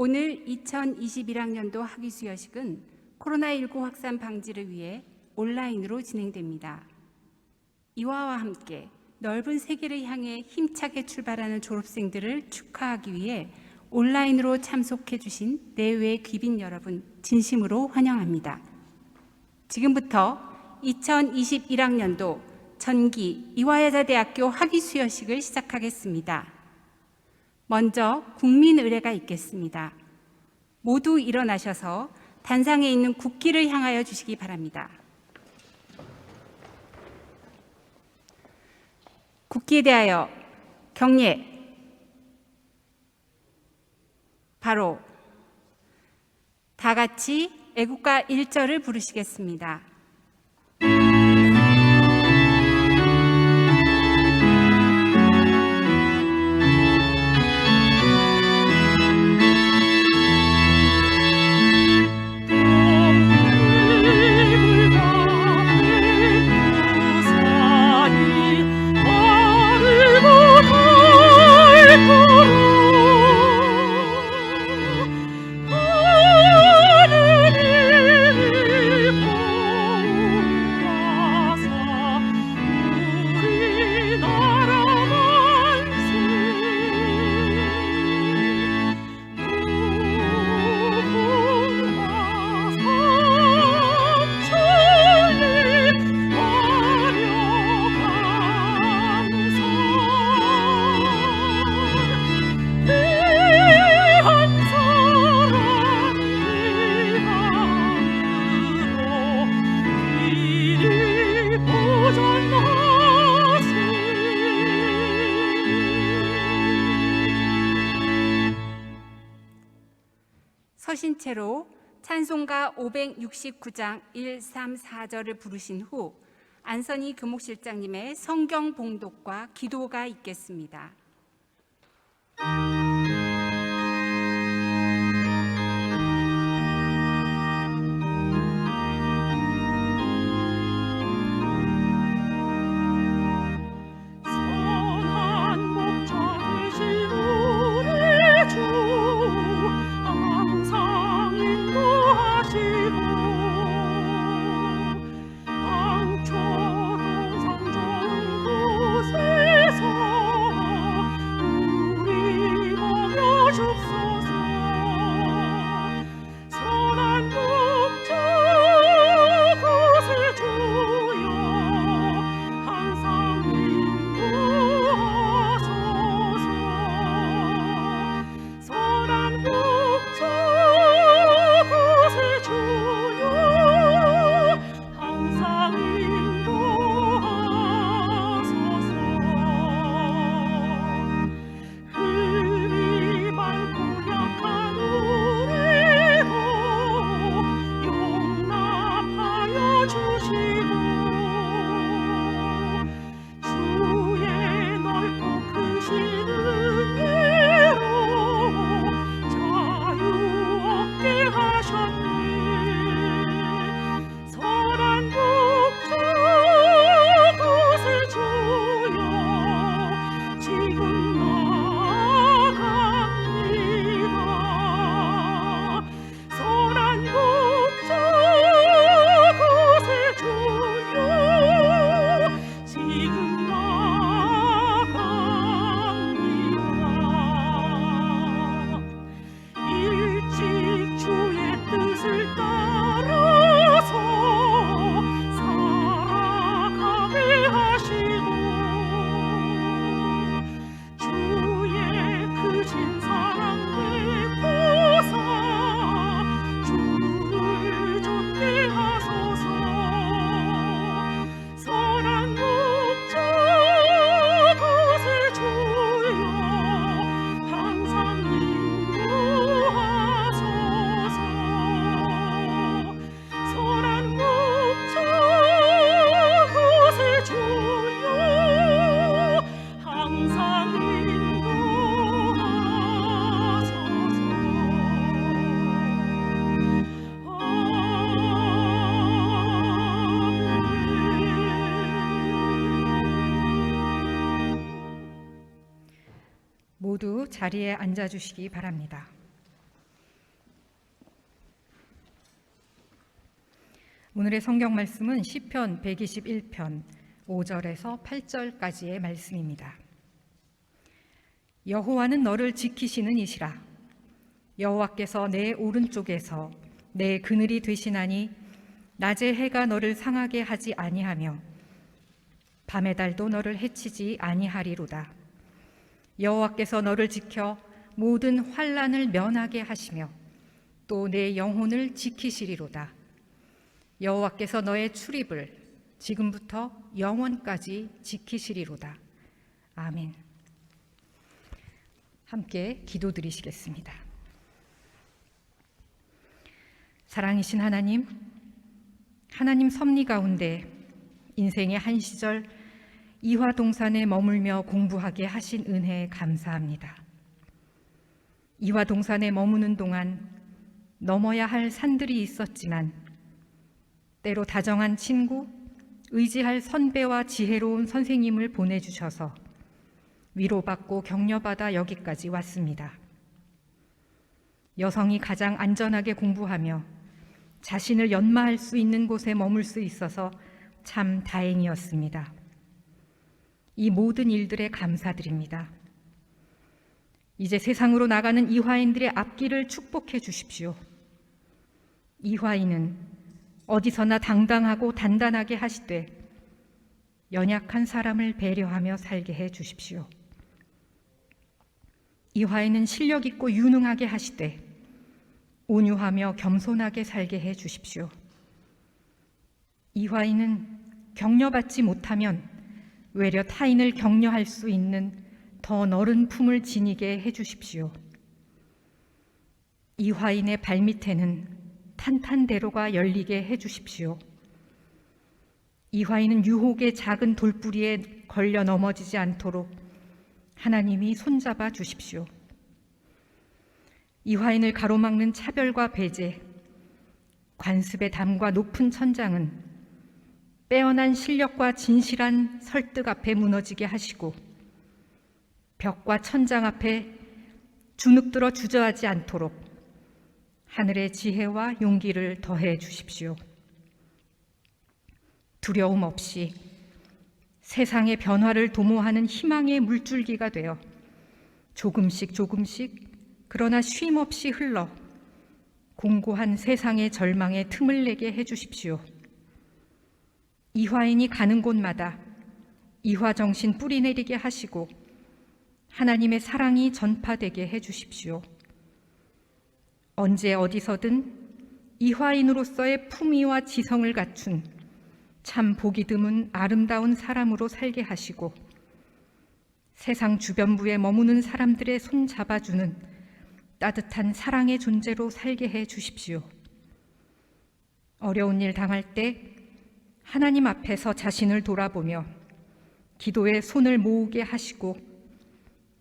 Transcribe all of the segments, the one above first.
오늘 2021학년도 학위수여식은 코로나19 확산 방지를 위해 온라인으로 진행됩니다. 이화와 함께 넓은 세계를 향해 힘차게 출발하는 졸업생들을 축하하기 위해 온라인으로 참석해 주신 내외 귀빈 여러분 진심으로 환영합니다. 지금부터 2021학년도 전기 이화여자대학교 학위수여식을 시작하겠습니다. 먼저 국민의례가 있겠습니다. 모두 일어나셔서 단상에 있는 국기를 향하여 주시기 바랍니다. 국기에 대하여 경례. 바로 다 같이 애국가 1절을 부르시겠습니다. 서신 채로 찬송가 569장 1, 3, 4절을 부르신 후 안선희 교목실장님의 성경 봉독과 기도가 있겠습니다. 서 모두 자리에 앉아주시기 바랍니다. 오늘의 성경 말씀은 시편 121편 5절에서 8절까지의 말씀입니다. 여호와는 너를 지키시는 이시라. 여호와께서 내 오른쪽에서 내 그늘이 되시나니 낮의 해가 너를 상하게 하지 아니하며 밤의 달도 너를 해치지 아니하리로다. 여호와께서 너를 지켜 모든 환난을 면하게 하시며 또 내 영혼을 지키시리로다. 여호와께서 너의 출입을 지금부터 영원까지 지키시리로다. 아멘. 함께 기도드리시겠습니다. 사랑이신 하나님, 하나님 섭리 가운데 인생의 한 시절 이화동산에 머물며 공부하게 하신 은혜에 감사합니다. 이화동산에 머무는 동안 넘어야 할 산들이 있었지만 때로 다정한 친구, 의지할 선배와 지혜로운 선생님을 보내주셔서 위로받고 격려받아 여기까지 왔습니다. 여성이 가장 안전하게 공부하며 자신을 연마할 수 있는 곳에 머물 수 있어서 참 다행이었습니다. 이 모든 일들에 감사드립니다. 이제 세상으로 나가는 이화인들의 앞길을 축복해 주십시오. 이화인은 어디서나 당당하고 단단하게 하시되 연약한 사람을 배려하며 살게 해 주십시오. 이화인은 실력 있고 유능하게 하시되 온유하며 겸손하게 살게 해 주십시오. 이화인은 격려받지 못하면 외려 타인을 격려할 수 있는 더 넓은 품을 지니게 해 주십시오. 이화인의 발밑에는 탄탄대로가 열리게 해 주십시오. 이화인은 유혹의 작은 돌뿌리에 걸려 넘어지지 않도록 하나님이 손잡아 주십시오. 이화인을 가로막는 차별과 배제, 관습의 담과 높은 천장은 빼어난 실력과 진실한 설득 앞에 무너지게 하시고 벽과 천장 앞에 주눅들어 주저하지 않도록 하늘의 지혜와 용기를 더해 주십시오. 두려움 없이 세상의 변화를 도모하는 희망의 물줄기가 되어 조금씩 그러나 쉼 없이 흘러 공고한 세상의 절망에 틈을 내게 해 주십시오. 이화인이 가는 곳마다 이화정신 뿌리내리게 하시고 하나님의 사랑이 전파되게 해 주십시오. 언제 어디서든 이화인으로서의 품위와 지성을 갖춘 참 보기 드문 아름다운 사람으로 살게 하시고 세상 주변부에 머무는 사람들의 손 잡아주는 따뜻한 사랑의 존재로 살게 해 주십시오. 어려운 일 당할 때 하나님 앞에서 자신을 돌아보며 기도에 손을 모으게 하시고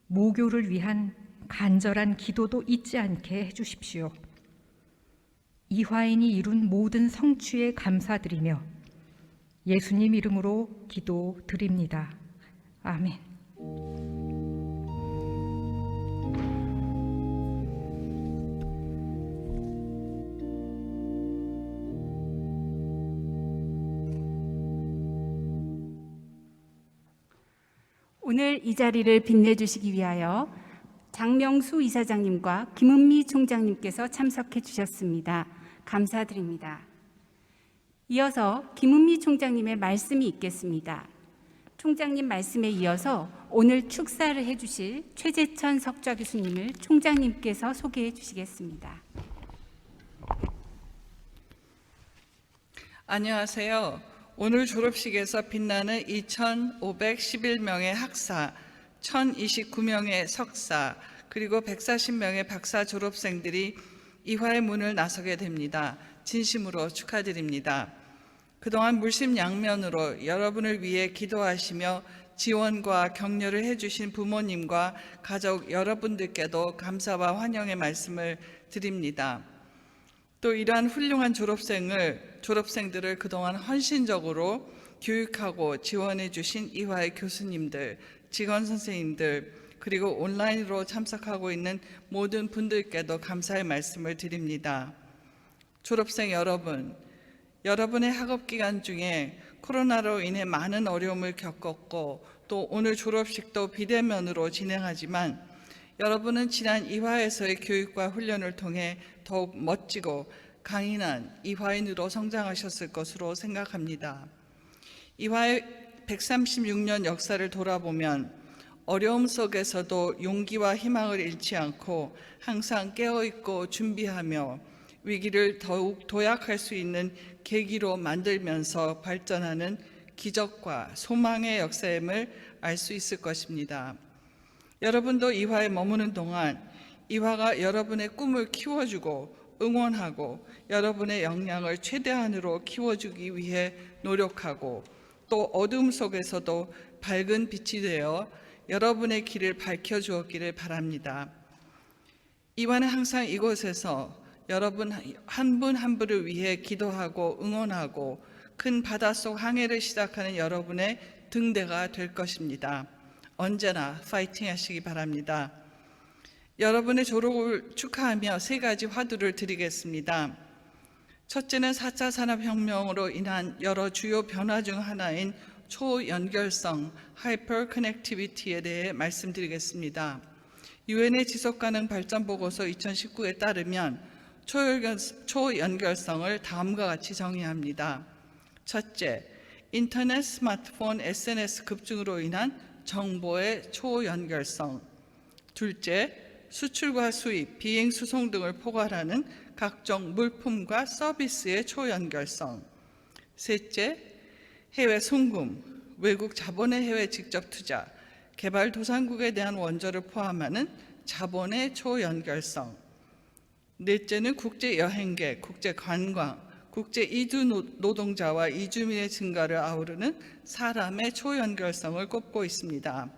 모교를 위한 간절한 기도도 잊지 않게 해주십시오. 이화인이 이룬 모든 성취에 감사드리며 예수님 이름으로 기도드립니다. 아멘. 오늘 이 자리를 빛내주시기 위하여 장명수 이사장님과 김은미 총장님께서 참석해 주셨습니다. 감사드립니다. 이어서 김은미 총장님의 말씀이 있겠습니다. 총장님 말씀에 이어서 오늘 축사를 해주실 최재천 석좌 교수님을 총장님께서 소개해 주시겠습니다. 안녕하세요. 오늘 졸업식에서 빛나는 2,511명의 학사, 1,029명의 석사, 그리고 140명의 박사 졸업생들이 이화의 문을 나서게 됩니다. 진심으로 축하드립니다. 그동안 물심양면으로 여러분을 위해 기도하시며 지원과 격려를 해주신 부모님과 가족 여러분들께도 감사와 환영의 말씀을 드립니다. 또 이러한 훌륭한 졸업생들을 그동안 헌신적으로 교육하고 지원해 주신 이화의 교수님들, 직원 선생님들, 그리고 온라인으로 참석하고 있는 모든 분들께도 감사의 말씀을 드립니다. 졸업생 여러분, 여러분의 학업 기간 중에 코로나로 인해 많은 어려움을 겪었고 또 오늘 졸업식도 비대면으로 진행하지만 여러분은 지난 이화에서의 교육과 훈련을 통해 더욱 멋지고 강인한 이화인으로 성장하셨을 것으로 생각합니다. 이화의 136년 역사를 돌아보면 어려움 속에서도 용기와 희망을 잃지 않고 항상 깨어있고 준비하며 위기를 더욱 도약할 수 있는 계기로 만들면서 발전하는 기적과 소망의 역사임을 알 수 있을 것입니다. 여러분도 이화에 머무는 동안 이화가 여러분의 꿈을 키워주고 응원하고 여러분의 역량을 최대한으로 키워주기 위해 노력하고 또 어둠 속에서도 밝은 빛이 되어 여러분의 길을 밝혀주었기를 바랍니다. 이화는 항상 이곳에서 여러분 한 분 한 분을 위해 기도하고 응원하고 큰 바닷속 항해를 시작하는 여러분의 등대가 될 것입니다. 언제나 파이팅 하시기 바랍니다. 여러분의 졸업을 축하하며 3가지 화두를 드리겠습니다. 첫째는 4차 산업혁명으로 인한 여러 주요 변화 중 하나인 초연결성, 하이퍼커넥티비티에 대해 말씀드리겠습니다. 유엔의 지속가능 발전 보고서 2019에 따르면 초연결성을 다음과 같이 정의합니다. 첫째, 인터넷, 스마트폰, SNS 급증으로 인한 정보의 초연결성. 둘째, 수출과 수입, 비행, 수송 등을 포괄하는 각종 물품과 서비스의 초연결성. 셋째, 해외 송금, 외국 자본의 해외 직접 투자, 개발도상국에 대한 원조를 포함하는 자본의 초연결성. 넷째는 국제여행객, 국제관광, 국제이주 노동자와 이주민의 증가를 아우르는 사람의 초연결성을 꼽고 있습니다.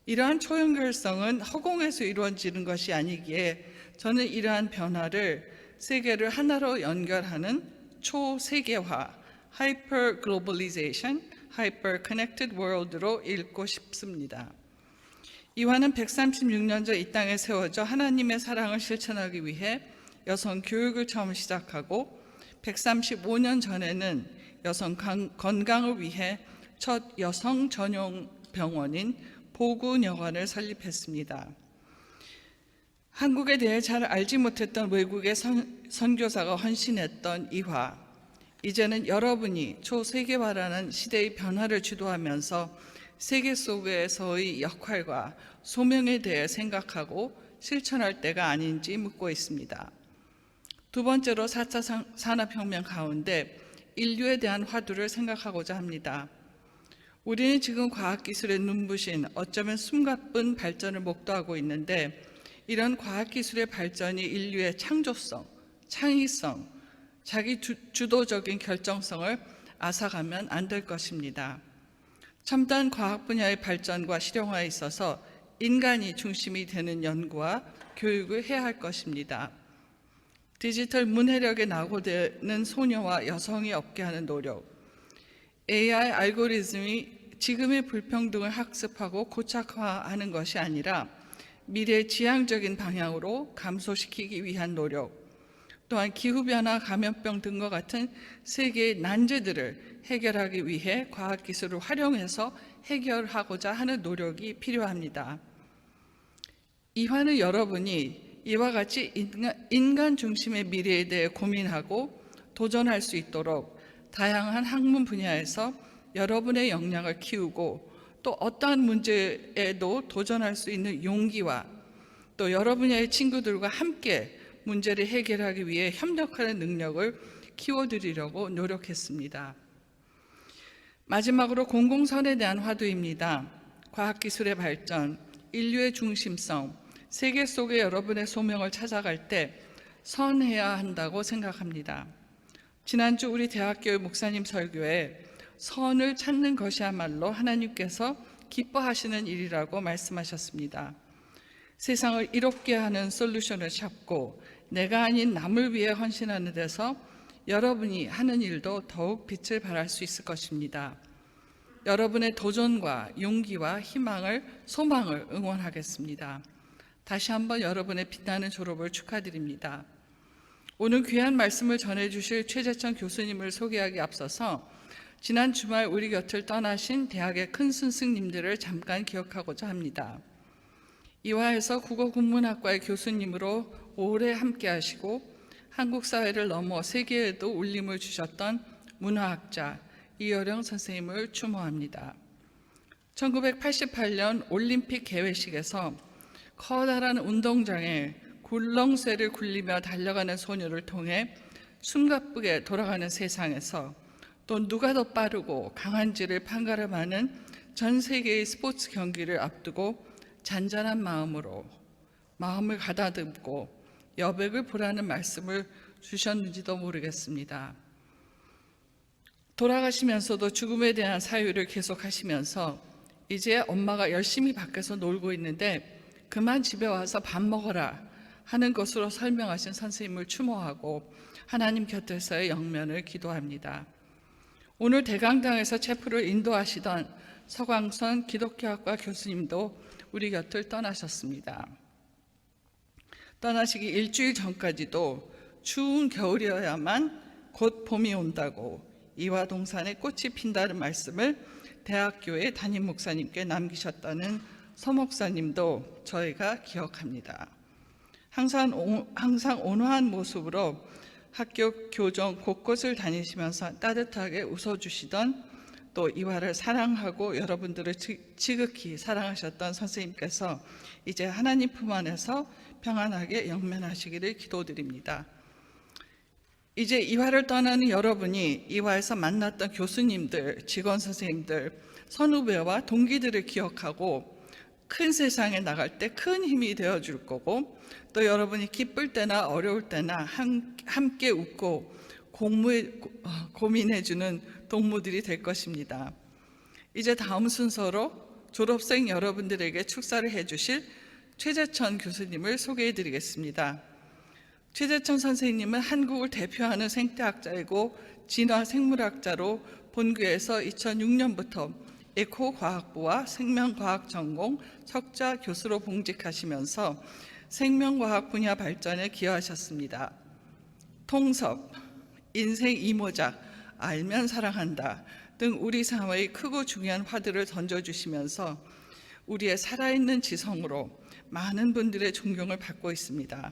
이러한 초연결성은 허공에서 이루어지는 것이 아니기에 저는 이러한 변화를 세계를 하나로 연결하는 초세계화, Hyper Globalization, Hyper Connected World로 읽고 싶습니다. 이화는 136년 전 이 땅에 세워져 하나님의 사랑을 실천하기 위해 여성 교육을 처음 시작하고 135년 전에는 여성 건강을 위해 첫 여성 전용 병원인 보군여관을 설립했습니다. 한국에 대해 잘 알지 못했던 외국의 선교사가 헌신했던 이화, 이제는 여러분이 초세계화라는 시대의 변화를 주도하면서 세계 속에서의 역할과 소명에 대해 생각하고 실천할 때가 아닌지 묻고 있습니다. 두 번째로 4차 산업혁명 가운데 인류에 대한 화두를 생각하고자 합니다. 우리는 지금 과학기술의 눈부신 어쩌면 숨가쁜 발전을 목도하고 있는데 이런 과학기술의 발전이 인류의 창조성, 창의성, 자기 주도적인 결정성을 앗아가면 안 될 것입니다. 첨단 과학 분야의 발전과 실용화에 있어서 인간이 중심이 되는 연구와 교육을 해야 할 것입니다. 디지털 문해력에 낙오되는 소녀와 여성이 없게 하는 노력, AI 알고리즘이 지금의 불평등을 학습하고 고착화하는 것이 아니라 미래의 지향적인 방향으로 감소시키기 위한 노력, 또한 기후변화, 감염병 등과 같은 세계의 난제들을 해결하기 위해 과학기술을 활용해서 해결하고자 하는 노력이 필요합니다. 이화는 여러분이 이와 같이 인간 중심의 미래에 대해 고민하고 도전할 수 있도록 다양한 학문 분야에서 여러분의 역량을 키우고 또 어떠한 문제에도 도전할 수 있는 용기와 또 여러 분야의 친구들과 함께 문제를 해결하기 위해 협력하는 능력을 키워드리려고 노력했습니다. 마지막으로 공공선에 대한 화두입니다. 과학기술의 발전, 인류의 중심성, 세계 속에 여러분의 소명을 찾아갈 때 선해야 한다고 생각합니다. 지난주 우리 대학교의 목사님 설교에 선을 찾는 것이야말로 하나님께서 기뻐하시는 일이라고 말씀하셨습니다. 세상을 이롭게 하는 솔루션을 찾고 내가 아닌 남을 위해 헌신하는 데서 여러분이 하는 일도 더욱 빛을 발할 수 있을 것입니다. 여러분의 도전과 용기와 희망을, 소망을 응원하겠습니다. 다시 한번 여러분의 빛나는 졸업을 축하드립니다. 오늘 귀한 말씀을 전해주실 최재천 교수님을 소개하기 앞서서 지난 주말 우리 곁을 떠나신 대학의 큰 스승님들을 잠깐 기억하고자 합니다. 이화에서 국어국문학과의 교수님으로 오래 함께하시고 한국 사회를 넘어 세계에도 울림을 주셨던 문화학자 이어령 선생님을 추모합니다. 1988년 올림픽 개회식에서 커다란 운동장에 굴렁쇠를 굴리며 달려가는 소녀를 통해 숨가쁘게 돌아가는 세상에서 또 누가 더 빠르고 강한지를 판가름하는 전 세계의 스포츠 경기를 앞두고 잔잔한 마음으로 마음을 가다듬고 여백을 보라는 말씀을 주셨는지도 모르겠습니다. 돌아가시면서도 죽음에 대한 사유를 계속하시면서 이제 엄마가 열심히 밖에서 놀고 있는데 그만 집에 와서 밥 먹어라 하는 것으로 설명하신 선생님을 추모하고 하나님 곁에서의 영면을 기도합니다. 오늘 대강당에서 체프를 인도하시던 서광선 기독교학과 교수님도 우리 곁을 떠나셨습니다. 떠나시기 일주일 전까지도 추운 겨울이어야만 곧 봄이 온다고 이화동산에 꽃이 핀다는 말씀을 대학교의 담임 목사님께 남기셨다는 서 목사님도 저희가 기억합니다. 항상 온화한 모습으로 학교 교정 곳곳을 다니시면서 따뜻하게 웃어주시던 또 이화를 사랑하고 여러분들을 지극히 사랑하셨던 선생님께서 이제 하나님 품 안에서 평안하게 영면하시기를 기도드립니다. 이제 이화를 떠나는 여러분이 이화에서 만났던 교수님들, 직원 선생님들, 선후배와 동기들을 기억하고 큰 세상에 나갈 때 큰 힘이 되어줄 거고 또 여러분이 기쁠 때나 어려울 때나 함께 웃고 고민해주는 동무들이 될 것입니다. 이제 다음 순서로 졸업생 여러분들에게 축사를 해주실 최재천 교수님을 소개해드리겠습니다. 최재천 선생님은 한국을 대표하는 생태학자이고 진화생물학자로 본교에서 2006년부터 에코과학부와 생명과학 전공 석좌 교수로 봉직하시면서 생명과학 분야 발전에 기여하셨습니다. 통섭, 인생 이모작, 알면 사랑한다 등 우리 사회의 크고 중요한 화두를 던져주시면서 우리의 살아있는 지성으로 많은 분들의 존경을 받고 있습니다.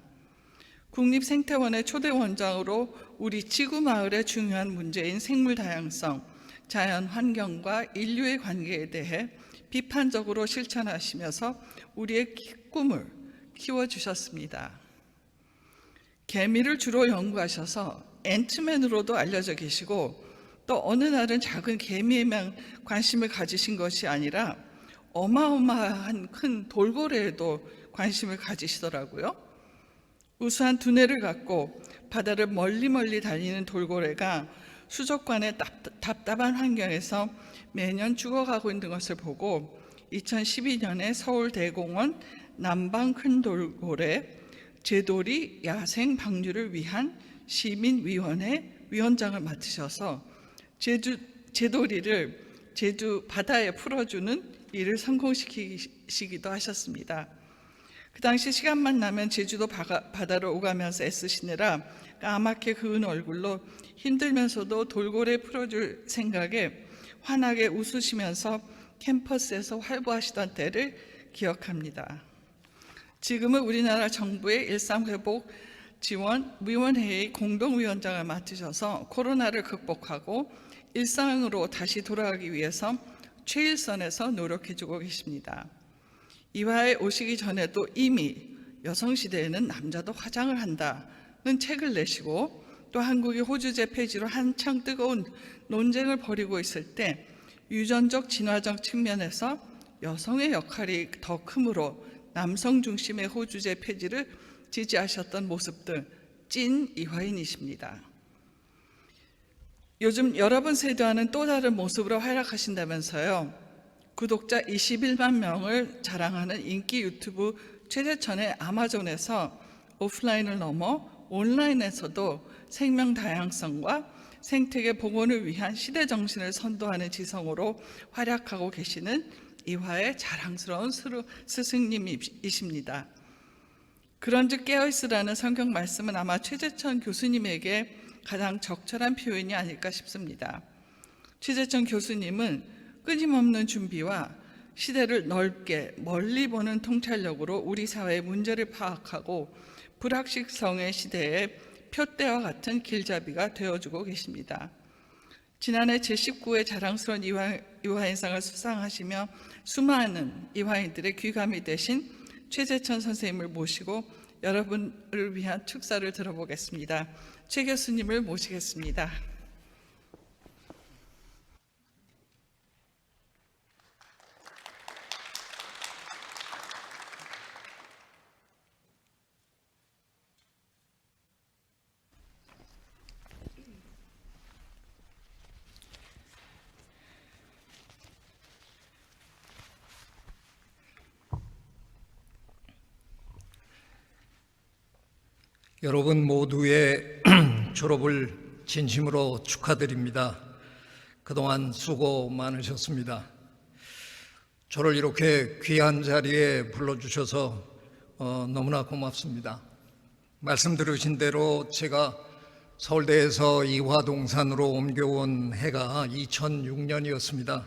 국립생태원의 초대 원장으로 우리 지구마을의 중요한 문제인 생물 다양성, 자연 환경과 인류의 관계에 대해 비판적으로 실천하시면서 우리의 꿈을 키워주셨습니다. 개미를 주로 연구하셔서 앤트맨으로도 알려져 계시고 또 어느 날은 작은 개미에만 관심을 가지신 것이 아니라 어마어마한 큰 돌고래에도 관심을 가지시더라고요. 우수한 두뇌를 갖고 바다를 멀리 달리는 돌고래가 수족관의 답답한 환경에서 매년 죽어가고 있는 것을 보고 2012년에 서울대공원 남방 큰 돌고래 제돌이 야생 방류를 위한 시민위원회 위원장을 맡으셔서 제돌이를 제주 바다에 풀어주는 일을 성공시키시기도 하셨습니다. 그 당시 시간만 나면 제주도 바다를 오가면서 애쓰시느라 까맣게 그은 얼굴로 힘들면서도 돌고래 풀어줄 생각에 환하게 웃으시면서 캠퍼스에서 활보하시던 때를 기억합니다. 지금은 우리나라 정부의 일상회복 지원위원회의 공동위원장을 맡으셔서 코로나를 극복하고 일상으로 다시 돌아가기 위해서 최일선에서 노력해주고 계십니다. 이화에 오시기 전에도 이미 여성시대에는 남자도 화장을 한다는 책을 내시고 또 한국이 호주제 폐지로 한창 뜨거운 논쟁을 벌이고 있을 때 유전적 진화적 측면에서 여성의 역할이 더 크므로 남성 중심의 호주제 폐지를 지지하셨던 모습들 찐 이화인이십니다. 요즘 여러분 세대와는 또 다른 모습으로 활약하신다면서요. 구독자 21만 명을 자랑하는 인기 유튜브 최재천의 아마존에서 오프라인을 넘어 온라인에서도 생명 다양성과 생태계 복원을 위한 시대 정신을 선도하는 지성으로 활약하고 계시는 이화의 자랑스러운 스승님이십니다. 그런즉 깨어있으라는 성경 말씀은 아마 최재천 교수님에게 가장 적절한 표현이 아닐까 싶습니다. 최재천 교수님은 끊임없는 준비와 시대를 넓게 멀리 보는 통찰력으로 우리 사회의 문제를 파악하고 불확실성의 시대에 표대와 같은 길잡이가 되어주고 계십니다. 지난해 제19회 자랑스러운 이화인상을 수상하시며 수많은 이화인들의 귀감이 되신 최재천 선생님을 모시고 여러분을 위한 축사를 들어보겠습니다. 최 교수님을 모시겠습니다. 여러분 모두의 졸업을 진심으로 축하드립니다. 그동안 수고 많으셨습니다. 저를 이렇게 귀한 자리에 불러주셔서 너무나 고맙습니다. 말씀 들으신 대로 제가 서울대에서 이화동산으로 옮겨온 해가 2006년이었습니다.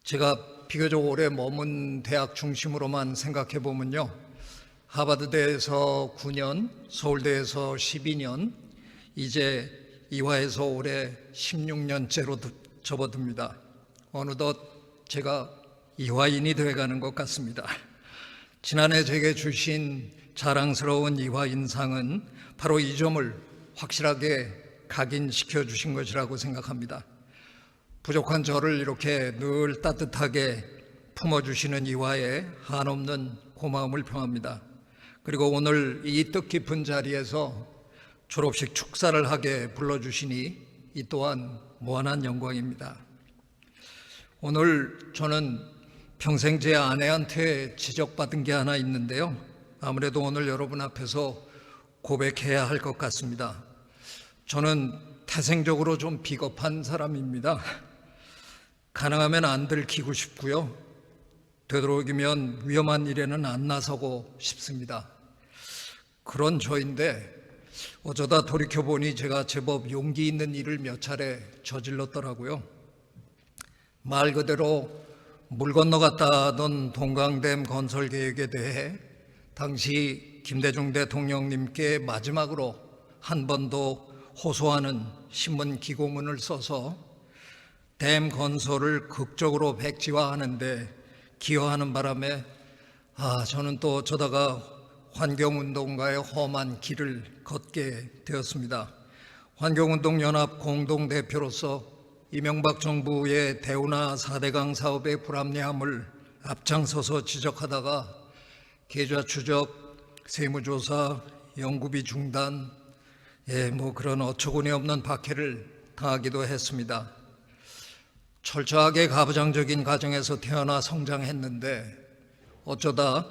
제가 비교적 오래 머문 대학 중심으로만 생각해 보면요, 하버드대에서 9년, 서울대에서 12년, 이제 이화에서 올해 16년째로 접어듭니다. 어느덧 제가 이화인이 되어가는 것 같습니다. 지난해 제게 주신 자랑스러운 이화인상은 바로 이 점을 확실하게 각인시켜 주신 것이라고 생각합니다. 부족한 저를 이렇게 늘 따뜻하게 품어주시는 이화에 한없는 고마움을 표합니다. 그리고 오늘 이 뜻깊은 자리에서 졸업식 축사를 하게 불러주시니 이 또한 무한한 영광입니다. 오늘 저는 평생 제 아내한테 지적받은 게 하나 있는데요, 아무래도 오늘 여러분 앞에서 고백해야 할 것 같습니다. 저는 태생적으로 좀 비겁한 사람입니다. 가능하면 안 들키고 싶고요, 되도록이면 위험한 일에는 안 나서고 싶습니다. 그런 저인데 어쩌다 돌이켜보니 제가 제법 용기 있는 일을 몇 차례 저질렀더라고요. 말 그대로 물 건너갔다 하던 동강댐 건설 계획에 대해 당시 김대중 대통령님께 마지막으로 한 번 더 호소하는 신문 기고문을 써서 댐 건설을 극적으로 백지화하는데 기여하는 바람에 저는 또 어쩌다가 환경운동가의 험한 길을 걷게 되었습니다. 환경운동연합 공동대표로서 이명박 정부의 대운하 4대강 사업의 불합리함을 앞장서서 지적하다가 계좌 추적, 세무조사, 연구비 중단, 그런 어처구니 없는 박해를 당하기도 했습니다. 철저하게 가부장적인 가정에서 태어나 성장했는데 어쩌다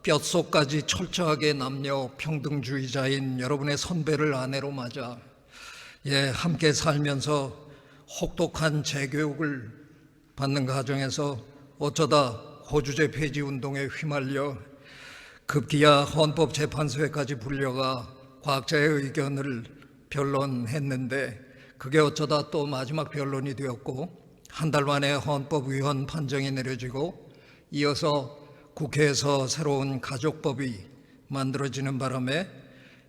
뼛속까지 철저하게 남녀 평등주의자인 여러분의 선배를 아내로 맞아 함께 살면서 혹독한 재교육을 받는 가정에서 어쩌다 호주제 폐지 운동에 휘말려 급기야 헌법재판소에까지 불려가 과학자의 의견을 변론했는데 그게 어쩌다 또 마지막 변론이 되었고 한 달 만에 헌법위헌 판정이 내려지고 이어서 국회에서 새로운 가족법이 만들어지는 바람에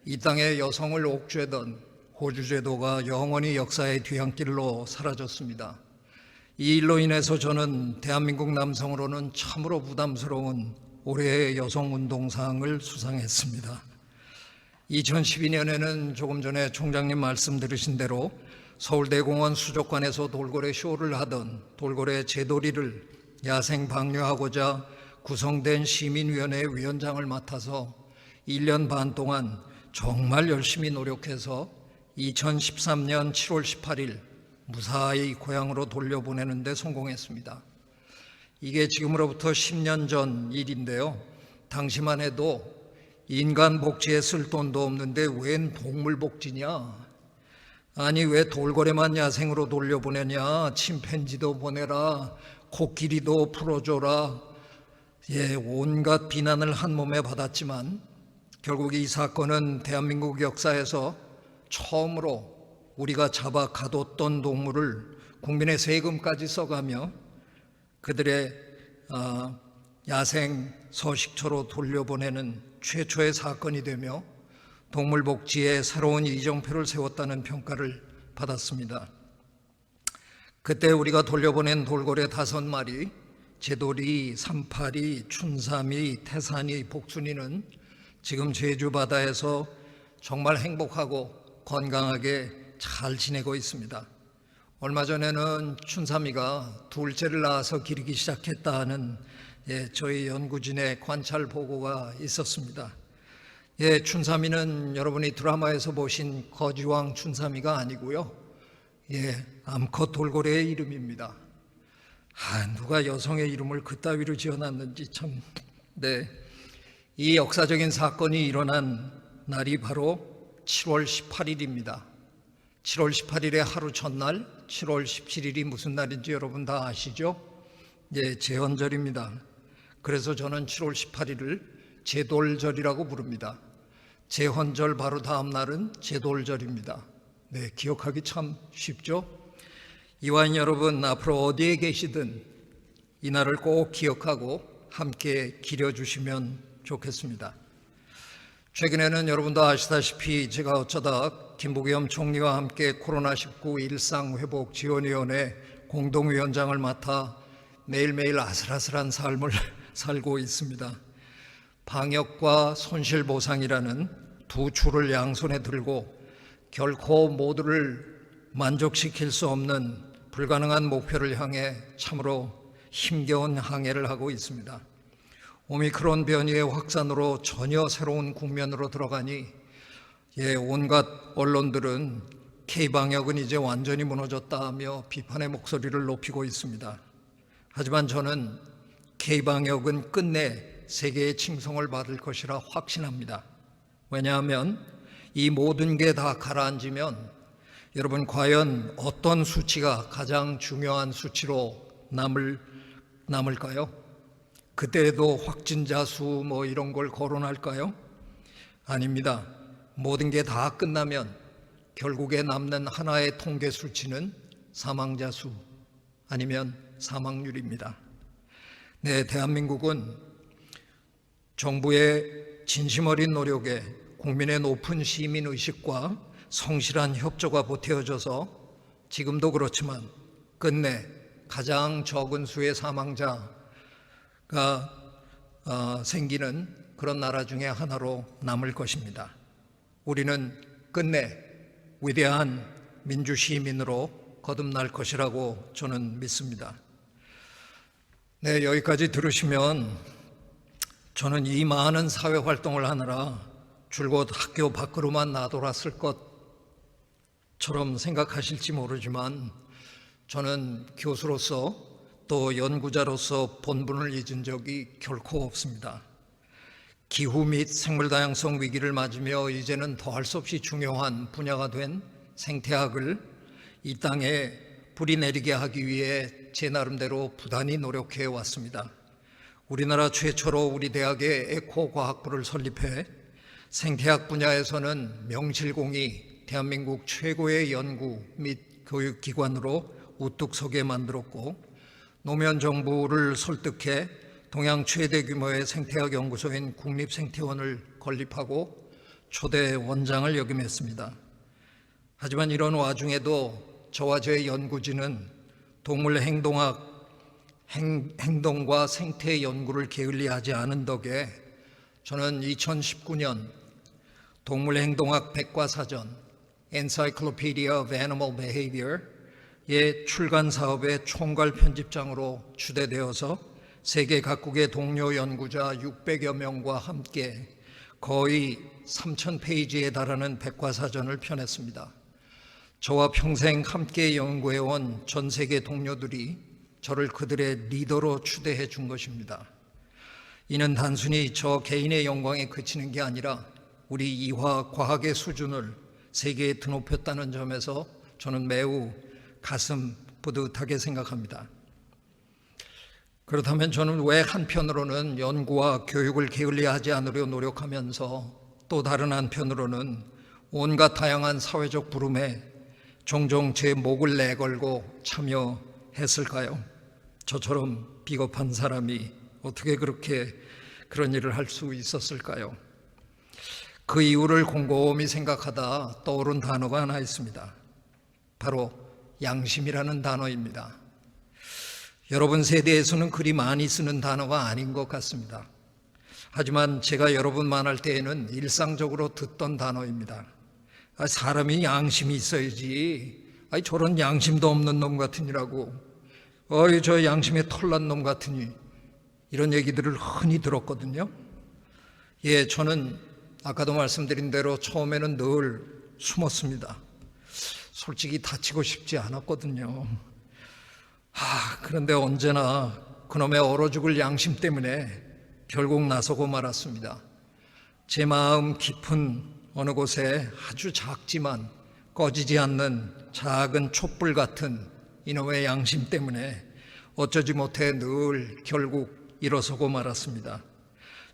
이 땅의 여성을 옥죄던 호주제도가 영원히 역사의 뒤안길로 사라졌습니다. 이 일로 인해서 저는 대한민국 남성으로는 참으로 부담스러운 올해의 여성운동상을 수상했습니다. 2012년에는 조금 전에 총장님 말씀 들으신 대로 서울대공원 수족관에서 돌고래 쇼를 하던 돌고래 제돌이를 야생 방류하고자 구성된 시민위원회 위원장을 맡아서 1년 반 동안 정말 열심히 노력해서 2013년 7월 18일 무사히 고향으로 돌려보내는 데 성공했습니다. 이게 지금으로부터 10년 전 일인데요, 당시만 해도 인간 복지에 쓸 돈도 없는데 웬 동물 복지냐, 아니 왜 돌고래만 야생으로 돌려보내냐, 침팬지도 보내라, 코끼리도 풀어줘라, 온갖 비난을 한 몸에 받았지만 결국 이 사건은 대한민국 역사에서 처음으로 우리가 잡아 가뒀던 동물을 국민의 세금까지 써가며 그들의 야생 서식처로 돌려보내는 최초의 사건이 되며 동물복지에 새로운 이정표를 세웠다는 평가를 받았습니다. 그때 우리가 돌려보낸 돌고래 5마리, 제돌이, 삼파리, 춘삼이, 태산이, 복순이는 지금 제주 바다에서 정말 행복하고 건강하게 잘 지내고 있습니다. 얼마 전에는 춘삼이가 둘째를 낳아서 기르기 시작했다 하는 저희 연구진의 관찰 보고가 있었습니다. 춘삼이는 여러분이 드라마에서 보신 거지왕 춘삼이가 아니고요. 암컷 돌고래의 이름입니다. 누가 여성의 이름을 그따위로 지어놨는지 참. 이 역사적인 사건이 일어난 날이 바로 7월 18일입니다. 7월 18일의 하루 전날, 7월 17일이 무슨 날인지 여러분 다 아시죠? 제헌절입니다. 그래서 저는 7월 18일을 제돌절이라고 부릅니다. 제헌절 바로 다음 날은 제돌절입니다. 기억하기 참 쉽죠? 이화인 여러분, 앞으로 어디에 계시든 이 날을 꼭 기억하고 함께 기려주시면 좋겠습니다. 최근에는 여러분도 아시다시피 제가 어쩌다 김부겸 총리와 함께 코로나19 일상회복지원위원회 공동위원장을 맡아 매일매일 아슬아슬한 삶을 살고 있습니다. 방역과 손실보상이라는 두 줄을 양손에 들고 결코 모두를 만족시킬 수 없는 불가능한 목표를 향해 참으로 힘겨운 항해를 하고 있습니다. 오미크론 변이의 확산으로 전혀 새로운 국면으로 들어가니 온갖 언론들은 K방역은 이제 완전히 무너졌다 하며 비판의 목소리를 높이고 있습니다. 하지만 저는 K방역은 끝내 세계의 칭송을 받을 것이라 확신합니다. 왜냐하면 이 모든 게 다 가라앉으면 여러분, 과연 어떤 수치가 가장 중요한 수치로 남을까요? 그때도 확진자 수 이런 걸 거론할까요? 아닙니다. 모든 게 다 끝나면 결국에 남는 하나의 통계 수치는 사망자 수 아니면 사망률입니다. 대한민국은 정부의 진심 어린 노력에 국민의 높은 시민의식과 성실한 협조가 보태어져서 지금도 그렇지만 끝내 가장 적은 수의 사망자가 생기는 그런 나라 중에 하나로 남을 것입니다. 우리는 끝내 위대한 민주시민으로 거듭날 것이라고 저는 믿습니다. 여기까지 들으시면 저는 이 많은 사회활동을 하느라 줄곧 학교 밖으로만 나돌았을 것처럼 생각하실지 모르지만 저는 교수로서 또 연구자로서 본분을 잊은 적이 결코 없습니다. 기후 및 생물다양성 위기를 맞으며 이제는 더할 수 없이 중요한 분야가 된 생태학을 이 땅에 뿌리 내리게 하기 위해 제 나름대로 부단히 노력해 왔습니다. 우리나라 최초로 우리 대학에 에코과학부를 설립해 생태학 분야에서는 명실공히 대한민국 최고의 연구 및 교육기관으로 우뚝 서게 만들었고, 노무현정부를 설득해 동양 최대 규모의 생태학 연구소인 국립생태원을 건립하고 초대 원장을 역임했습니다. 하지만 이런 와중에도 저와 제 연구진은 동물 행동과 생태 연구를 게을리하지 않은 덕에 저는 2019년 동물행동학 백과사전 Encyclopedia of Animal Behavior의 출간 사업의 총괄 편집장으로 추대되어서 세계 각국의 동료 연구자 600여 명과 함께 거의 3,000페이지에 달하는 백과사전을 펴냈습니다. 저와 평생 함께 연구해온 전 세계 동료들이 저를 그들의 리더로 추대해 준 것입니다. 이는 단순히 저 개인의 영광에 그치는 게 아니라 우리 이화 과학의 수준을 세계에 드높였다는 점에서 저는 매우 가슴 뿌듯하게 생각합니다. 그렇다면 저는 왜 한편으로는 연구와 교육을 게을리하지 않으려 노력하면서 또 다른 한편으로는 온갖 다양한 사회적 부름에 종종 제 목을 내걸고 참여했을까요? 저처럼 비겁한 사람이 어떻게 그런 일을 할 수 있었을까요? 그 이유를 곰곰이 생각하다 떠오른 단어가 하나 있습니다. 바로 양심이라는 단어입니다. 여러분 세대에서는 그리 많이 쓰는 단어가 아닌 것 같습니다. 하지만 제가 여러분 만날 때에는 일상적으로 듣던 단어입니다. 사람이 양심이 있어야지. 저런 양심도 없는 놈 같으니라고. 저 양심에 털난 놈 같으니. 이런 얘기들을 흔히 들었거든요. 저는 아까도 말씀드린 대로 처음에는 늘 숨었습니다. 솔직히 다치고 싶지 않았거든요. 그런데 언제나 그놈의 얼어 죽을 양심 때문에 결국 나서고 말았습니다. 제 마음 깊은 어느 곳에 아주 작지만 꺼지지 않는 작은 촛불 같은 이놈의 양심 때문에 어쩌지 못해 늘 결국 일어서고 말았습니다.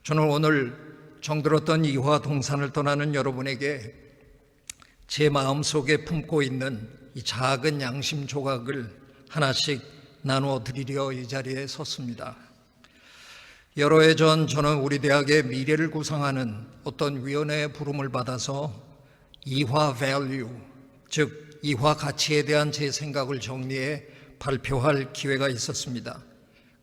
저는 오늘 정들었던 이화 동산을 떠나는 여러분에게 제 마음속에 품고 있는 이 작은 양심 조각을 하나씩 나누어 드리려 이 자리에 섰습니다. 여러 해 전 저는 우리 대학의 미래를 구상하는 어떤 위원회의 부름을 받아서 이화 밸류, 즉 이화 가치에 대한 제 생각을 정리해 발표할 기회가 있었습니다.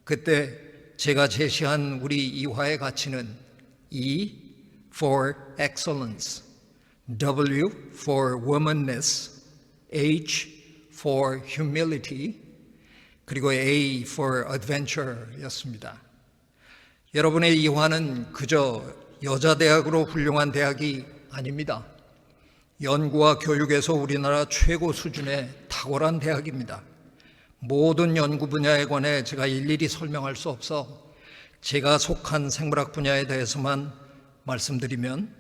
그때 제가 제시한 우리 이화의 가치는 E for excellence, W for womanness, H for humility, 그리고 A for adventure였습니다. 여러분의 이화는 그저 여자대학으로 훌륭한 대학이 아닙니다. 연구와 교육에서 우리나라 최고 수준의 탁월한 대학입니다. 모든 연구 분야에 관해 제가 일일이 설명할 수 없어 제가 속한 생물학 분야에 대해서만 말씀드리면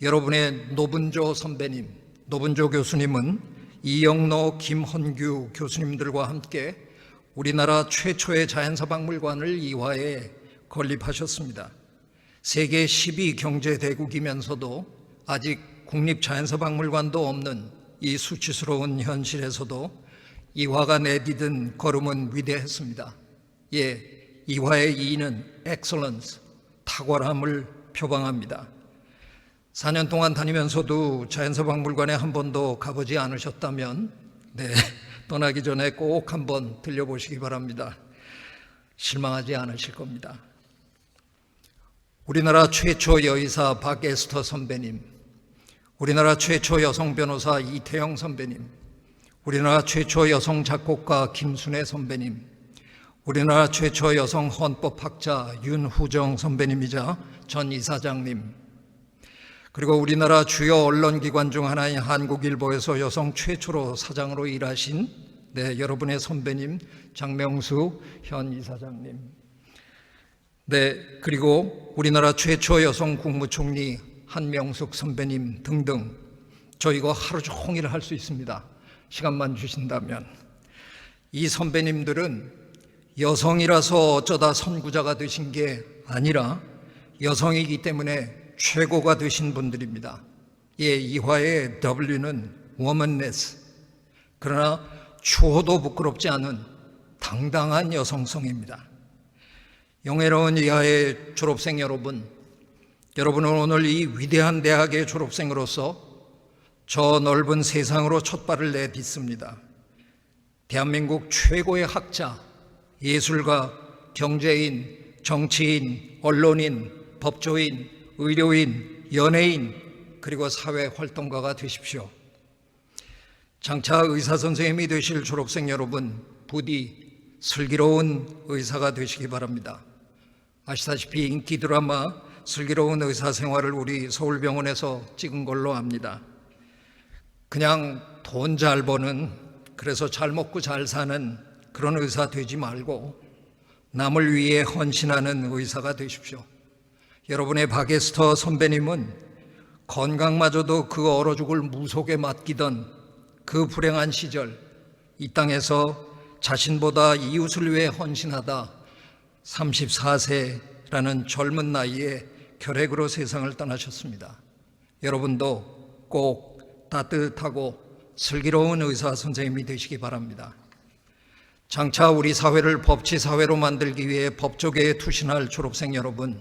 여러분의 노분조 선배님, 노분조 교수님은 이영로, 김헌규 교수님들과 함께 우리나라 최초의 자연사 박물관을 이화에 건립하셨습니다. 세계 10위 경제 대국이면서도 아직 국립자연사 박물관도 없는 이 수치스러운 현실에서도 이화가 내디딘 걸음은 위대했습니다. 이화의 이는 excellence, 탁월함을 표방합니다. 4년 동안 다니면서도 자연사 박물관에 한 번도 가보지 않으셨다면 떠나기 전에 꼭 한번 들려보시기 바랍니다. 실망하지 않으실 겁니다. 우리나라 최초 여의사 박에스터 선배님, 우리나라 최초 여성 변호사 이태영 선배님, 우리나라 최초 여성 작곡가 김순애 선배님, 우리나라 최초 여성 헌법학자 윤후정 선배님이자 전 이사장님, 그리고 우리나라 주요 언론기관 중 하나인 한국일보에서 여성 최초로 사장으로 일하신 여러분의 선배님 장명수 현 이사장님, 그리고 우리나라 최초 여성 국무총리 한명숙 선배님 등등, 저 이거 하루 종일 할 수 있습니다. 시간만 주신다면. 이 선배님들은 여성이라서 어쩌다 선구자가 되신 게 아니라 여성이기 때문에 최고가 되신 분들입니다. 이화의 W는 womanness, 그러나 추호도 부끄럽지 않은 당당한 여성성입니다. 영예로운 이화의 졸업생 여러분, 여러분은 오늘 이 위대한 대학의 졸업생으로서 저 넓은 세상으로 첫 발을 내딛습니다. 대한민국 최고의 학자, 예술가, 경제인, 정치인, 언론인, 법조인, 의료인, 연예인, 그리고 사회활동가가 되십시오. 장차 의사 선생님이 되실 졸업생 여러분, 부디 슬기로운 의사가 되시기 바랍니다. 아시다시피 인기 드라마 슬기로운 의사 생활을 우리 서울병원에서 찍은 걸로 압니다. 그냥 돈 잘 버는, 그래서 잘 먹고 잘 사는 그런 의사 되지 말고 남을 위해 헌신하는 의사가 되십시오. 여러분의 박에스터 선배님은 건강마저도 그 얼어 죽을 무속에 맡기던 그 불행한 시절, 이 땅에서 자신보다 이웃을 위해 헌신하다 34세라는 젊은 나이에 결핵으로 세상을 떠나셨습니다. 여러분도 꼭 따뜻하고 슬기로운 의사 선생님이 되시기 바랍니다. 장차 우리 사회를 법치 사회로 만들기 위해 법조계에 투신할 졸업생 여러분,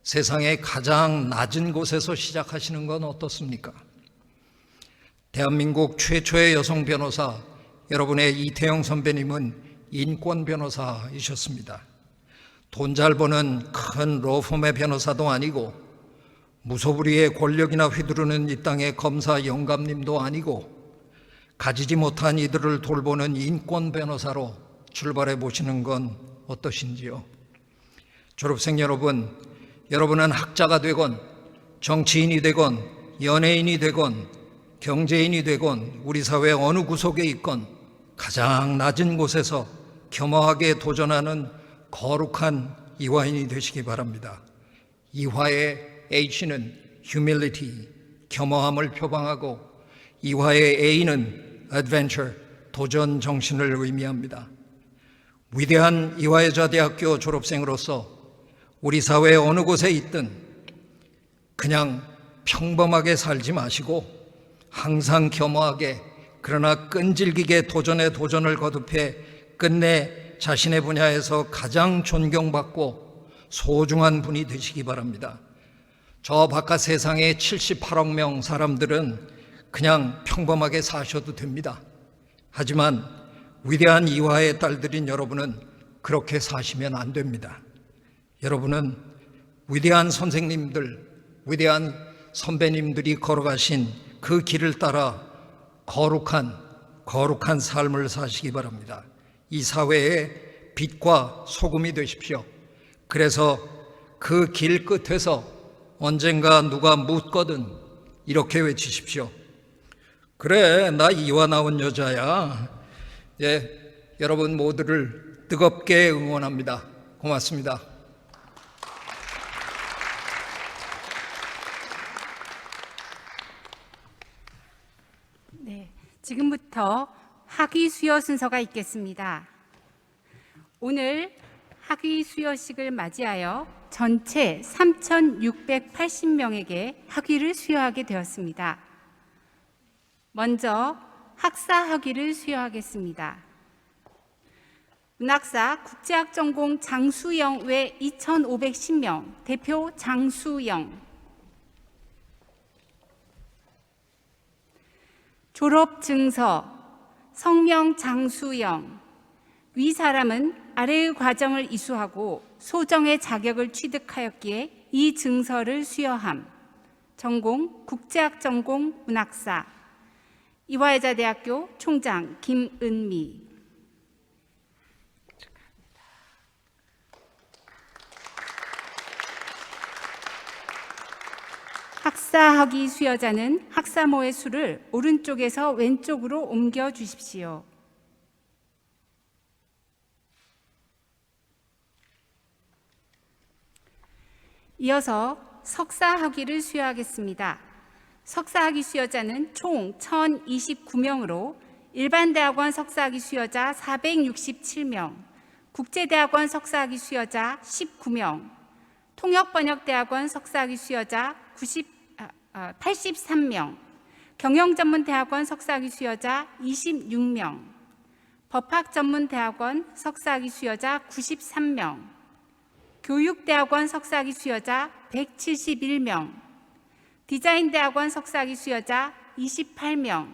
세상의 가장 낮은 곳에서 시작하시는 건 어떻습니까? 대한민국 최초의 여성 변호사, 여러분의 이태영 선배님은 인권 변호사이셨습니다. 돈 잘 버는 큰 로펌의 변호사도 아니고 무소불위의 권력이나 휘두르는 이 땅의 검사 영감님도 아니고 가지지 못한 이들을 돌보는 인권 변호사로 출발해 보시는 건 어떠신지요? 졸업생 여러분, 여러분은 학자가 되건 정치인이 되건 연예인이 되건 경제인이 되건 우리 사회 어느 구석에 있건 가장 낮은 곳에서 겸허하게 도전하는 거룩한 이화인이 되시기 바랍니다. 이화의 H는 humility, 겸허함을 표방하고 이화의 A는 adventure, 도전 정신을 의미합니다. 위대한 이화여자대학교 졸업생으로서 우리 사회 어느 곳에 있든 그냥 평범하게 살지 마시고 항상 겸허하게 그러나 끈질기게 도전에 도전을 거듭해 끝내 자신의 분야에서 가장 존경받고 소중한 분이 되시기 바랍니다. 저 바깥 세상의 78억 명 사람들은 그냥 평범하게 사셔도 됩니다. 하지만 위대한 이화의 딸들인 여러분은 그렇게 사시면 안 됩니다. 여러분은 위대한 선생님들, 위대한 선배님들이 걸어가신 그 길을 따라 거룩한 삶을 사시기 바랍니다. 이 사회의 빛과 소금이 되십시오. 그래서 그 길 끝에서 언젠가 누가 묻거든 이렇게 외치십시오. 그래, 나 이화 나온 여자야. 예, 여러분 모두를 뜨겁게 응원합니다. 고맙습니다. 네, 지금부터 학위 수여 순서가 있겠습니다. 오늘 학위 수여식을 맞이하여 전체 3,680명에게 학위를 수여하게 되었습니다. 먼저 학사 학위를 수여하겠습니다. 문학사 국제학 전공 장수영 외 2,510명, 대표 장수영. 졸업 증서, 성명 장수영. 위 사람은 아래의 과정을 이수하고 소정의 자격을 취득하였기에 이 증서를 수여함. 전공 국제학 전공 문학사. 이화여자대학교 총장 김은미. 학사학위 수여자는 학사모의 수를 오른쪽에서 왼쪽으로 옮겨 주십시오. 이어서 석사학위를 수여하겠습니다. 석사학위 수여자는 총 1,029명으로 일반대학원 석사학위 수여자 467명, 국제대학원 석사학위 수여자 19명, 통역번역대학원 석사학위 수여자 83명, 경영전문대학원 석사학위 수여자 26명, 법학전문대학원 석사학위 수여자 93명, 교육대학원 석사학위 수여자 171명, 디자인대학원 석사학위 수여자 28명,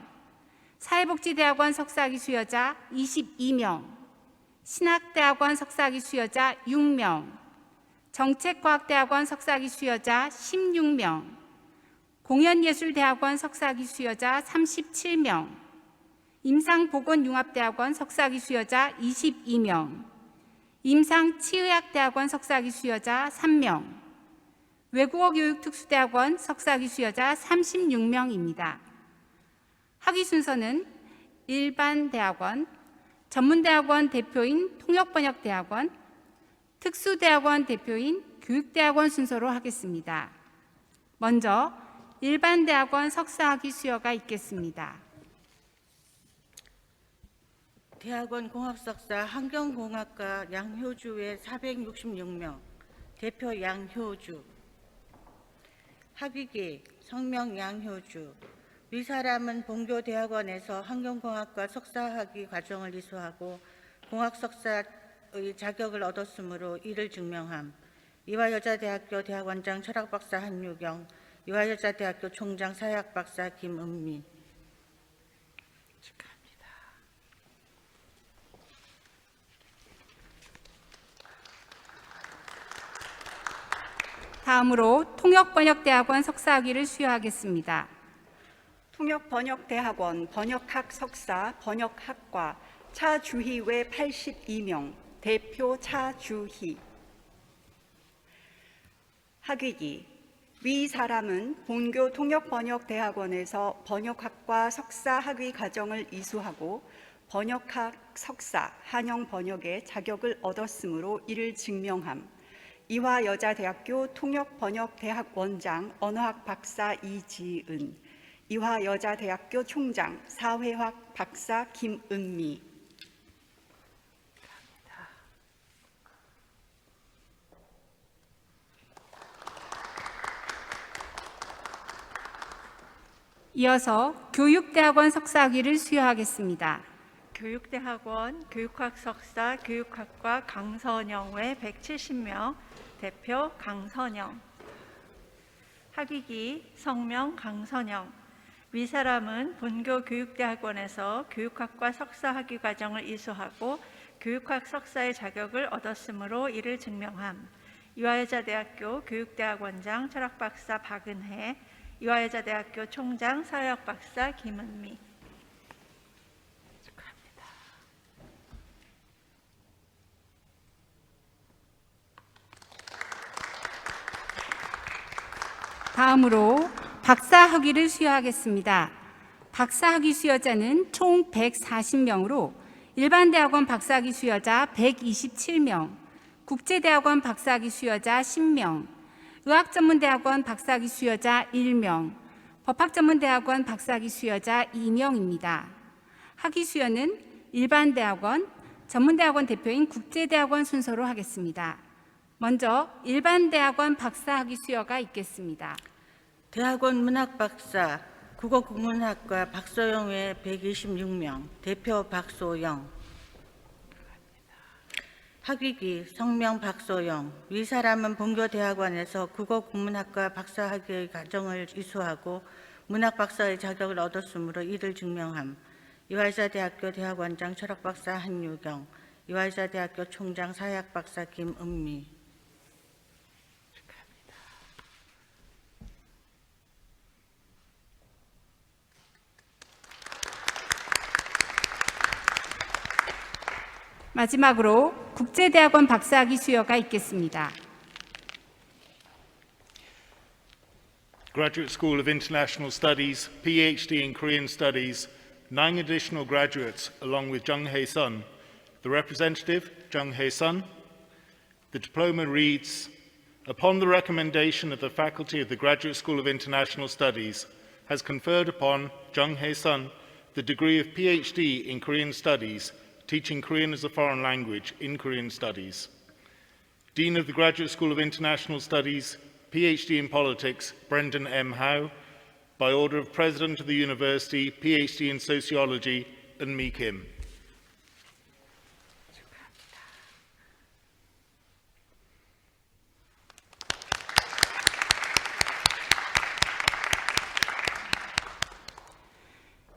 사회복지대학원 석사학위 수여자 22명, 신학대학원 석사학위 수여자 6명, 정책과학대학원 석사학위 수여자 16명, 공연예술대학원 석사학위 수여자 37명, 임상보건융합대학원 석사학위 수여자 22명, 임상치의학대학원 석사학위 수여자 3명, 외국어교육특수대학원 석사학위 수여자 36명입니다. 학위 순서는 일반대학원, 전문대학원 대표인 통역번역대학원, 특수대학원 대표인 교육대학원 순서로 하겠습니다. 먼저 일반대학원 석사학위 수여가 있겠습니다. 대학원 공학석사 환경공학과 양효주의 466명, 대표 양효주. 학위기 성명 양효주. 위 사람은 본교 대학원에서 환경공학과 석사학위 과정을 이수하고 공학석사의 자격을 얻었으므로 이를 증명함. 이화여자대학교 대학원장 철학박사 한유경, 이화여자대학교 총장 사회학박사 김은미. 다음으로 통역번역대학원 석사학위를 수여하겠습니다. 통역번역대학원 번역학 석사 번역학과 차주희 외 82명, 대표 차주희. 학위기 위 사람은 본교 통역번역대학원에서 번역학과 석사학위 과정을 이수하고 번역학 석사 한영번역의 자격을 얻었으므로 이를 증명함. 이화여자대학교 통역번역대학 원장 언어학 박사 이지은, 이화여자대학교 총장 사회학 박사 김은미. 이어서 교육대학원 석사학위를 수여하겠습니다. 교육대학원 교육학 석사 교육학과 강선영 외 170명, 대표 강선영. 학위기 성명 강선영. 위 사람은 본교 교육대학원에서 교육학과 석사학위 과정을 이수하고 교육학 석사의 자격을 얻었으므로 이를 증명함. 이화여자대학교 교육대학원장 철학박사 박은혜, 이화여자대학교 총장 사회학 박사 김은미. 다음으로 박사학위를 수여하겠습니다. 박사학위 수여자는 총 140명으로 일반대학원 박사학위 수여자 127명, 국제대학원 박사학위 수여자 10명, 의학전문대학원 박사학위 수여자 1명, 법학전문대학원 박사학위 수여자 2명입니다. 학위 수여는 일반대학원, 전문대학원 대표인 국제대학원 순서로 하겠습니다. 먼저 일반대학원 박사학위 수여가 있겠습니다. 대학원 문학박사 국어국문학과 박소영 외 126명, 대표 박소영. 학위기 성명 박소영. 위 사람은 본교 대학원에서 국어국문학과 박사학위 과정을 이수하고 문학박사의 자격을 얻었으므로 이를 증명함. 이화여자대학교 대학원장 철학박사 한유경, 이화여자대학교 총장 사회학박사 김은미. 마지막으로 국제대학원 박사학위 수여가 있겠습니다. Graduate School of International Studies, PhD in Korean Studies, 9 additional graduates along with Jung Hae Sun. The representative, Jung Hae Sun. The diploma reads, upon the recommendation of the faculty of the Graduate School of International Studies, has conferred upon Jung Hae Sun the degree of PhD in Korean Studies, teaching Korean as a foreign language in Korean Studies. Dean of the Graduate School of International Studies, PhD in Politics, Brendan M. Howe. By order of President of the University, PhD in Sociology, Eunmi Kim.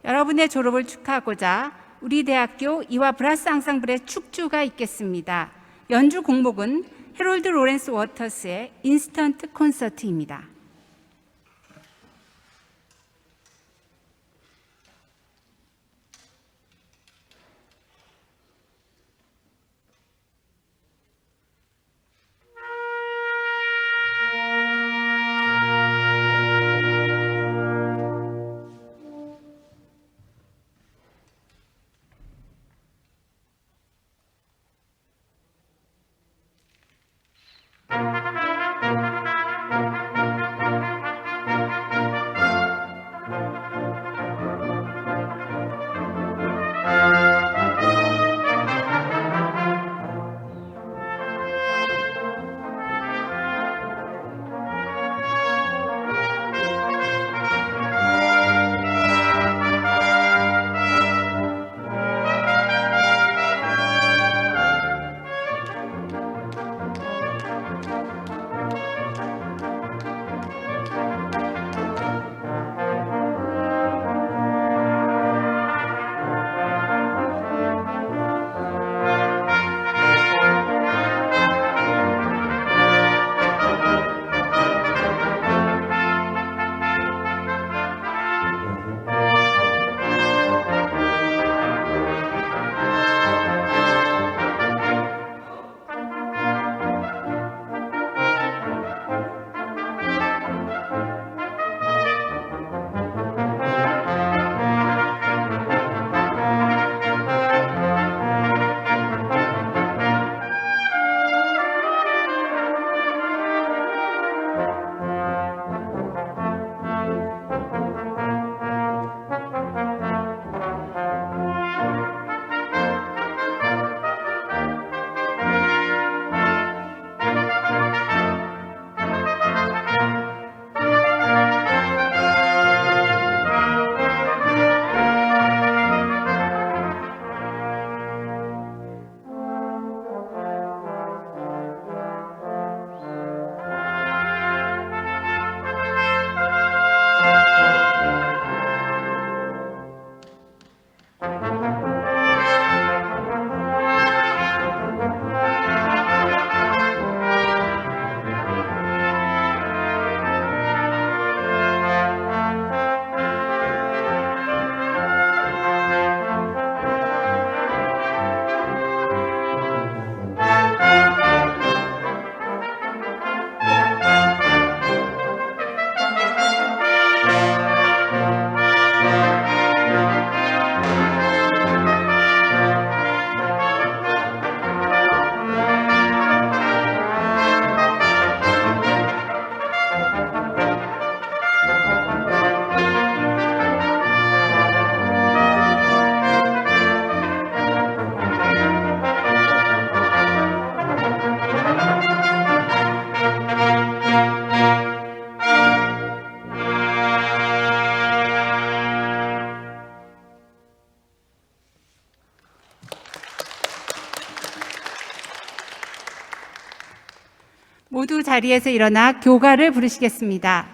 여러분의 졸업을 축하하고자 우리 대학교 이화 브라스 앙상블의 축주가 있겠습니다. 연주 곡목은 해롤드 로렌스 워터스의 인스턴트 콘서트입니다. 모두 자리에서 일어나 교가를 부르시겠습니다.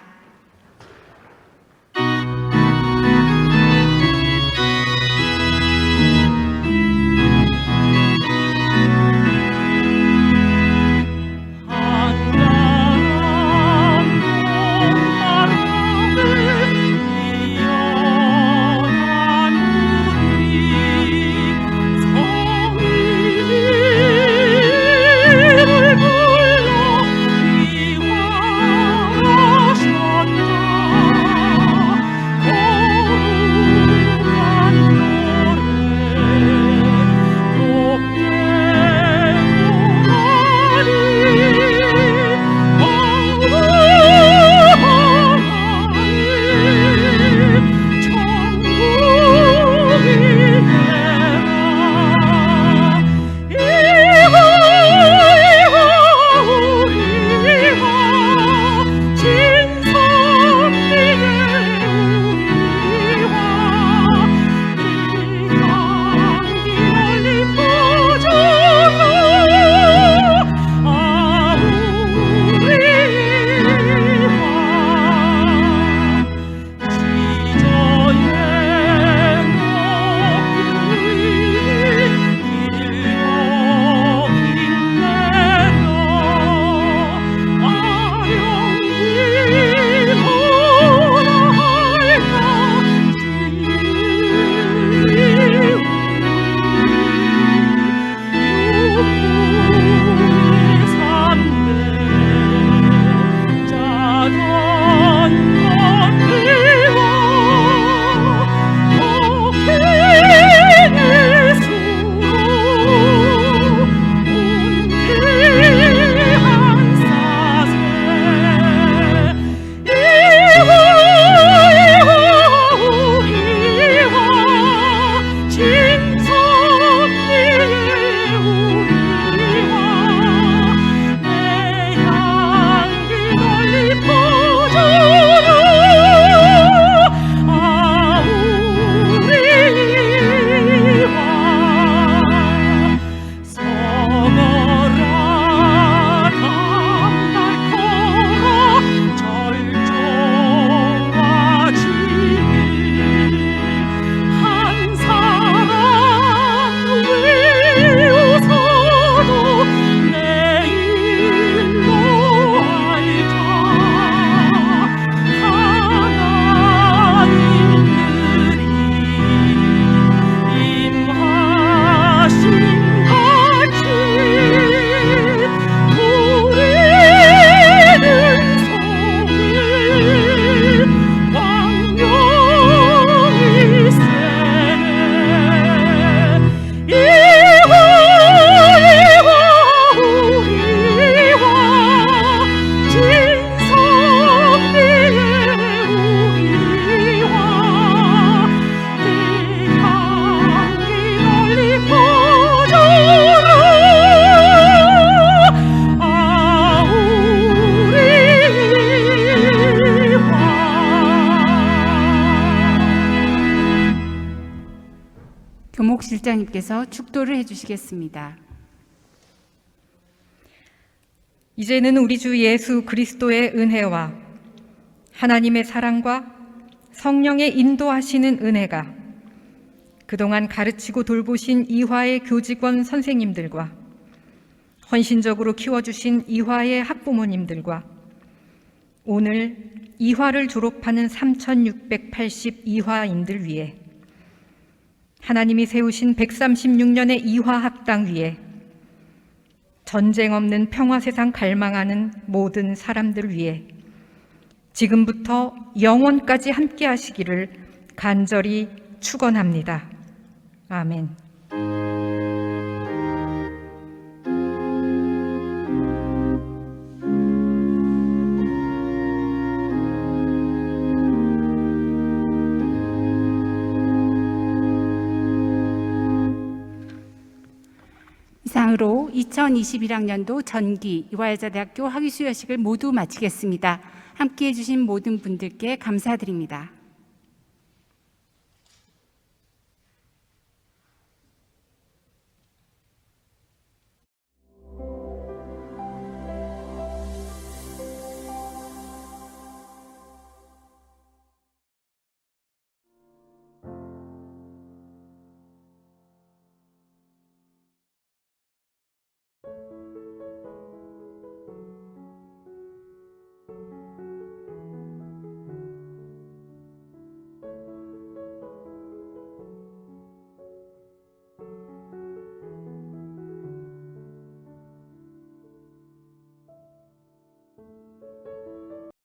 교목실장님께서 축도를 해주시겠습니다. 이제는 우리 주 예수 그리스도의 은혜와 하나님의 사랑과 성령의 인도하시는 은혜가 그동안 가르치고 돌보신 이화의 교직원 선생님들과 헌신적으로 키워주신 이화의 학부모님들과 오늘 이화를 졸업하는 3,680 이화인들 위해 하나님이 세우신 136년의 이화학당 위에 전쟁 없는 평화세상 갈망하는 모든 사람들 위해 지금부터 영원까지 함께 하시기를 간절히 축원합니다. 아멘. 이상으로 2021학년도 전기 이화여자대학교 학위수여식을 모두 마치겠습니다. 함께해 주신 모든 분들께 감사드립니다.